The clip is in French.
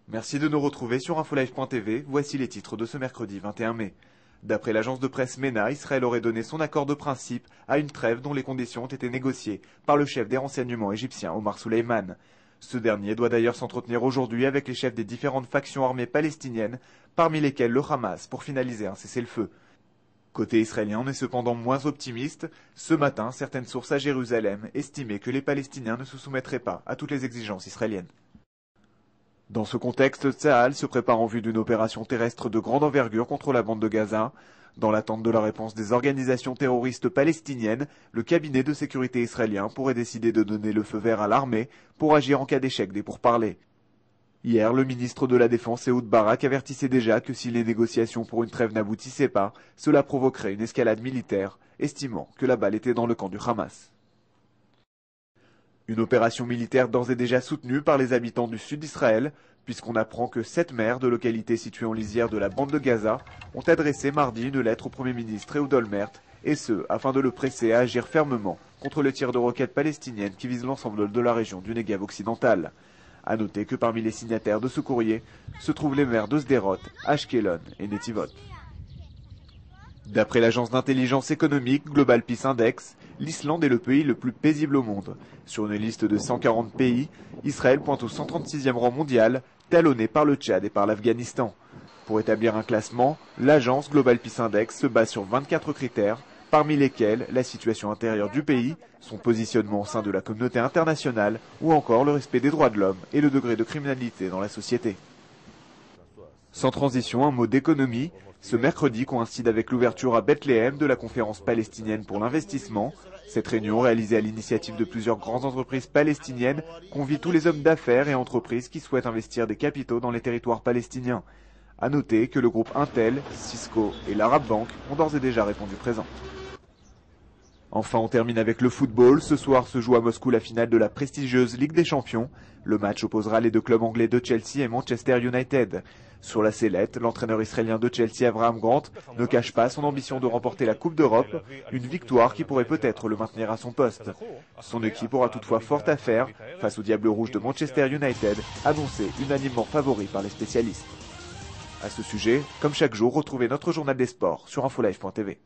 Merci de nous retrouver sur infolive.tv, voici les titres de ce mercredi 21 mai. D'après l'agence de presse MENA, Israël aurait donné son accord de principe à une trêve dont les conditions ont été négociées par le chef des renseignements égyptiens Omar Suleiman. Ce dernier doit d'ailleurs s'entretenir aujourd'hui avec les chefs des différentes factions armées palestiniennes, parmi lesquelles le Hamas, pour finaliser un cessez-le-feu. Côté israélien, on est cependant moins optimiste. Ce matin, certaines sources à Jérusalem estimaient que les Palestiniens ne se soumettraient pas à toutes les exigences israéliennes. Dans ce contexte, Tsahal se prépare en vue d'une opération terrestre de grande envergure contre la bande de Gaza. Dans l'attente de la réponse des organisations terroristes palestiniennes, le cabinet de sécurité israélien pourrait décider de donner le feu vert à l'armée pour agir en cas d'échec des pourparlers. Hier, le ministre de la Défense Ehud Barak avertissait déjà que si les négociations pour une trêve n'aboutissaient pas, cela provoquerait une escalade militaire, estimant que la balle était dans le camp du Hamas. Une opération militaire d'ores et déjà soutenue par les habitants du sud d'Israël, puisqu'on apprend que 7 maires de localités situées en lisière de la bande de Gaza ont adressé mardi une lettre au Premier ministre Ehud Olmert, et ce, afin de le presser à agir fermement contre le tir de roquettes palestiniennes qui visent l'ensemble de la région du Negev occidental. A noter que parmi les signataires de ce courrier se trouvent les maires de Sderot, Ashkelon et Netivot. D'après l'agence d'intelligence économique Global Peace Index, l'Islande est le pays le plus paisible au monde. Sur une liste de 140 pays, Israël pointe au 136e rang mondial, talonné par le Tchad et par l'Afghanistan. Pour établir un classement, l'agence Global Peace Index se base sur 24 critères, parmi lesquels la situation intérieure du pays, son positionnement au sein de la communauté internationale ou encore le respect des droits de l'homme et le degré de criminalité dans la société. Sans transition, un mot d'économie. Ce mercredi coïncide avec l'ouverture à Bethléem de la conférence palestinienne pour l'investissement. Cette réunion, réalisée à l'initiative de plusieurs grandes entreprises palestiniennes, convie tous les hommes d'affaires et entreprises qui souhaitent investir des capitaux dans les territoires palestiniens. A noter que le groupe Intel, Cisco et l'Arab Bank ont d'ores et déjà répondu présent. Enfin, on termine avec le football. Ce soir se joue à Moscou la finale de la prestigieuse Ligue des Champions. Le match opposera les deux clubs anglais de Chelsea et Manchester United. Sur la sellette, l'entraîneur israélien de Chelsea, Avraham Grant, ne cache pas son ambition de remporter la Coupe d'Europe, une victoire qui pourrait peut-être le maintenir à son poste. Son équipe aura toutefois fort à faire face au Diable Rouge de Manchester United, annoncé unanimement favori par les spécialistes. À ce sujet, comme chaque jour, retrouvez notre journal des sports sur infolive.tv.